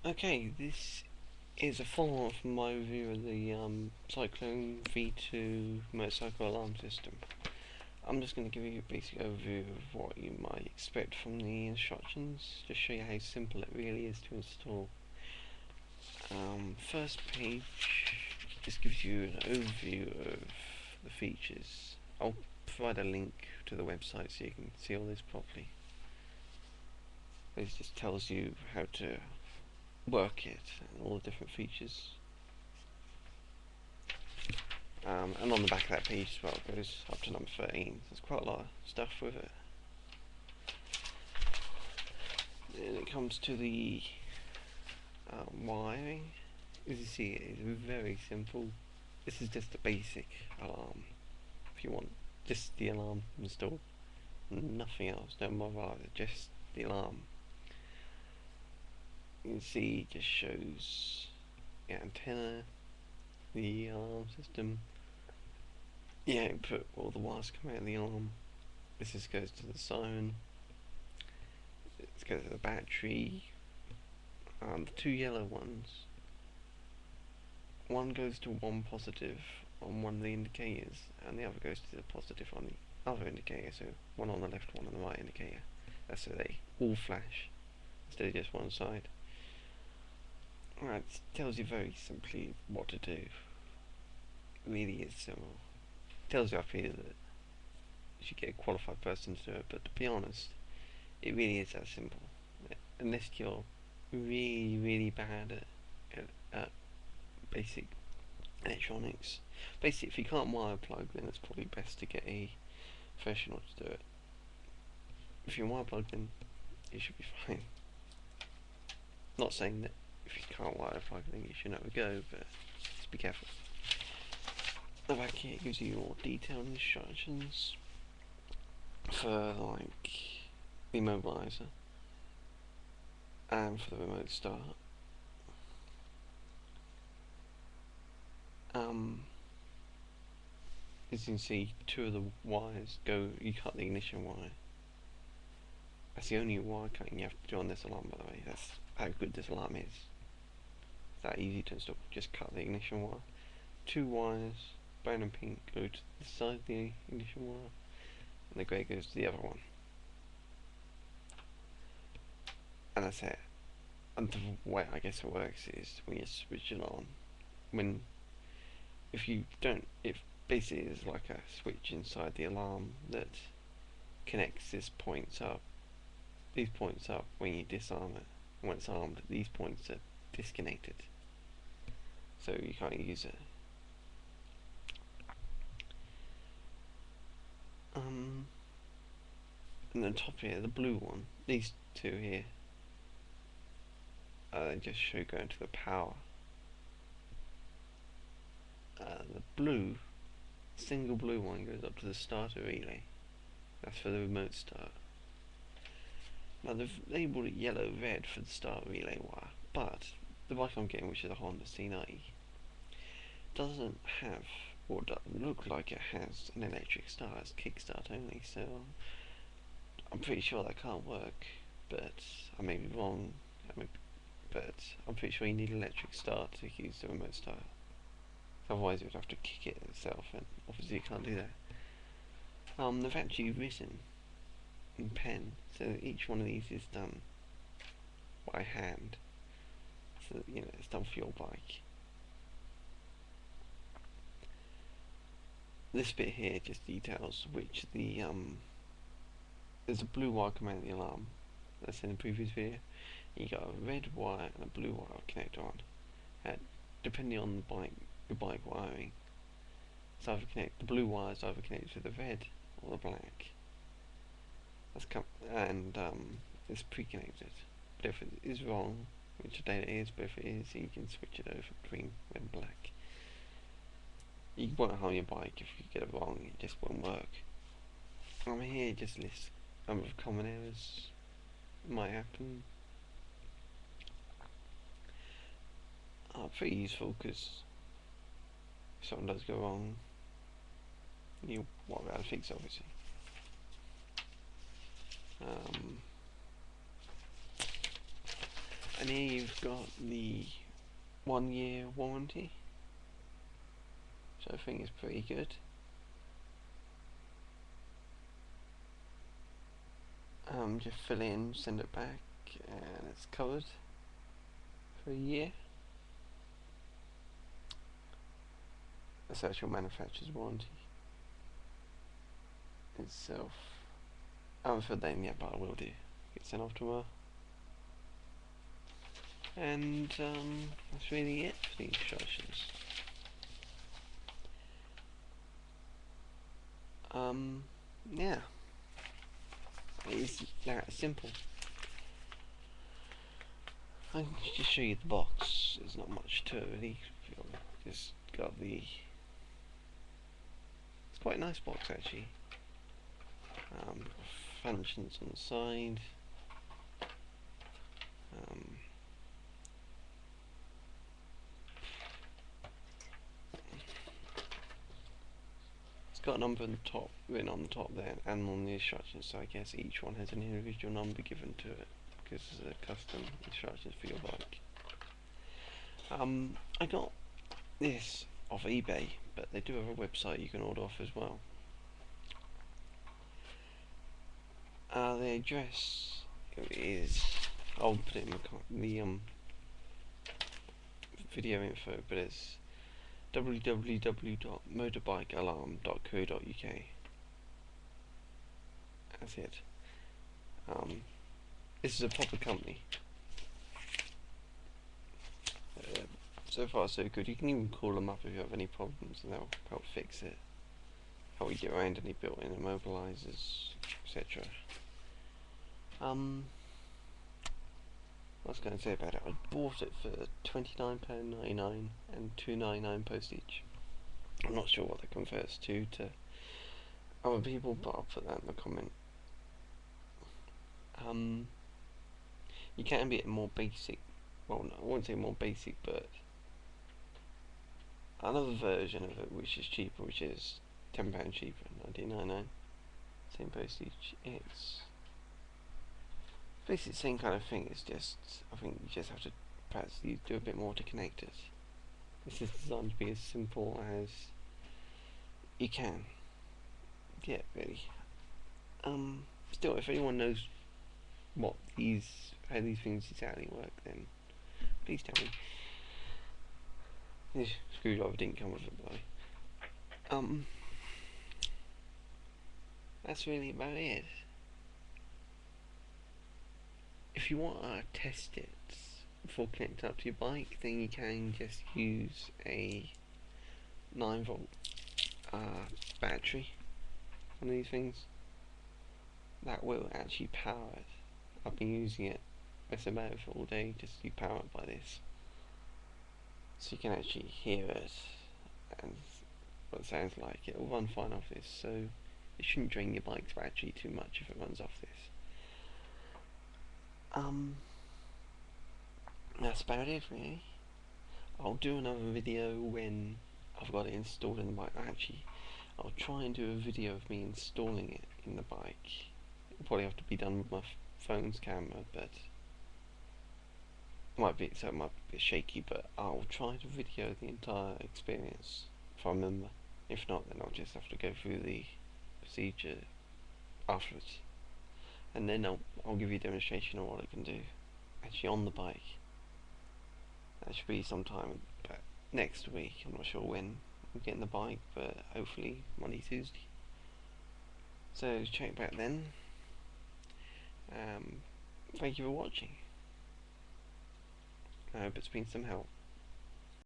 Okay, this is a follow-on from my review of the Cyclone V2 motorcycle alarm system. I'm just going to give you a basic overview of what you might expect from the instructions, just show you how simple it really is to install. First page just gives you an overview of the features. I'll provide a link to the website so you can see all this properly. This just tells you how to work it and all the different features. And on the back of that page as well, it goes up to number 13. There's quite a lot of stuff with it. Then it comes to the wiring. As you see, it is very simple. This is just a basic alarm. If you want just the alarm installed, nothing else, no mobile, just the alarm. You can see it just shows the antenna, the alarm system, the output, all the wires come out of the alarm. This just goes to the siren, it goes to the battery, the two yellow ones, one goes to one positive on one of the indicators and the other goes to the positive on the other indicator, so one on the left, one on the right indicator. That's so they all flash instead of just one side. Alright, it tells you very simply what to do. It really is simple. It tells you up here that you should get a qualified person to do it, but to be honest, it really is that simple. Unless you're really bad at basic electronics. Basically, if you can't wire plug, then it's probably best to get a professional to do it. If you're wire plugged, then it should be fine. Not saying that if you can't wire plug, then you should never go, but just be careful. The back here gives you more detailed instructions for like the immobilizer and for the remote start. As you can see, two of the wires go, you cut the ignition wire. That's the only wire cutting you have to do on this alarm, by the way. That's how good this alarm is. It's that easy to install, just cut the ignition wire. Two wires, brown and pink, go to the side of the ignition wire, and the grey goes to the other one. And that's it. And the way I guess it works is when you switch it on, if basically there's like a switch inside the alarm that connects these points up when you disarm it. When it's armed, these points are disconnected, so you can't use it. And then top here, the blue one, these two here, they just show going to the power. The blue, single blue one goes up to the starter relay. That's for the remote start. Now they've labelled it yellow-red for the start relay wire, but the bike I'm getting, which is a Honda C90, doesn't have, or doesn't look like it has, an electric start. It's kickstart only, so I'm pretty sure that can't work, but I may be wrong, but I'm pretty sure you need an electric start to use the remote start. Otherwise it would have to kick it itself, and obviously you can't do that. They've actually written in pen, so each one of these is done by hand, so you know it's done for your bike. This bit here just details which there's a blue wire coming out of the alarm, that's in the previous video. You got a red wire and a blue wire connector on, and depending on the bike wiring, it's either the blue wire is either connected to the red or the black. It's pre-connected, but if it is wrong, which today it is, but if it is, you can switch it over between red and black. You won't harm your bike if you get it wrong, it just won't work. Here it just lists a number of common errors might happen. Pretty useful, because if something does go wrong, you won't be able to fix it, obviously. And here you've got the 1 year warranty, which I think is pretty good. Just fill in, send it back, and it's covered for a year. That's actual manufacturer's warranty itself. I haven't filled that in yet, but I will do. Get sent off tomorrow. And that's really it for the instructions. Yeah, it's that simple. I can just show you the box. There's not much to it really. Just got the. It's quite a nice box actually. Functions on the side. It's got a number on the top, written on the top there, and on the instructions. So I guess each one has an individual number given to it, because it's a custom instructions for your bike. I got this off eBay, but they do have a website you can order off as well. The address is, I'll put it in the video info, but it's www.motorbikealarm.co.uk. That's it. This is a proper company. So far so good. You can even call them up if you have any problems and they'll help fix it. How we get around any built-in immobilizers, etc. What I was going to say about it, I bought it for £29.99 and £2.99 postage. I'm not sure what that converts to other people, but I'll put that in the comment. You can be at more basic, well no, I won't say more basic, but another version of it which is cheaper, which is £10 cheaper, £19.99, same postage. It's basically the same kind of thing. It's just, I think you just have to perhaps do a bit more to connect it. This is designed to be as simple as you can. Yeah, really. Still, if anyone knows how these things exactly work, then please tell me. This screwdriver didn't come with it, by the way. That's really about it. If you want to test it before connecting up to your bike, then you can just use a 9-volt battery, one of these things. That will actually power it. I've been using it, messing about with it all day, just to power it by this. So you can actually hear it and what it sounds like. It will run fine off this, so it shouldn't drain your bike's battery too much if it runs off this. That's about it really. I'll do another video when I've got it installed in the bike. Actually, I'll try and do a video of me installing it in the bike. It'll probably have to be done with my phone's camera, but it might be a bit shaky, but I'll try to video the entire experience if I remember. If not, then I'll just have to go through the procedure afterwards, and then I'll give you a demonstration of what it can do actually on the bike. That should be sometime next week. I'm not sure when I'm getting the bike, but hopefully Monday, Tuesday. So check back then. Thank you for watching. I hope it's been some help.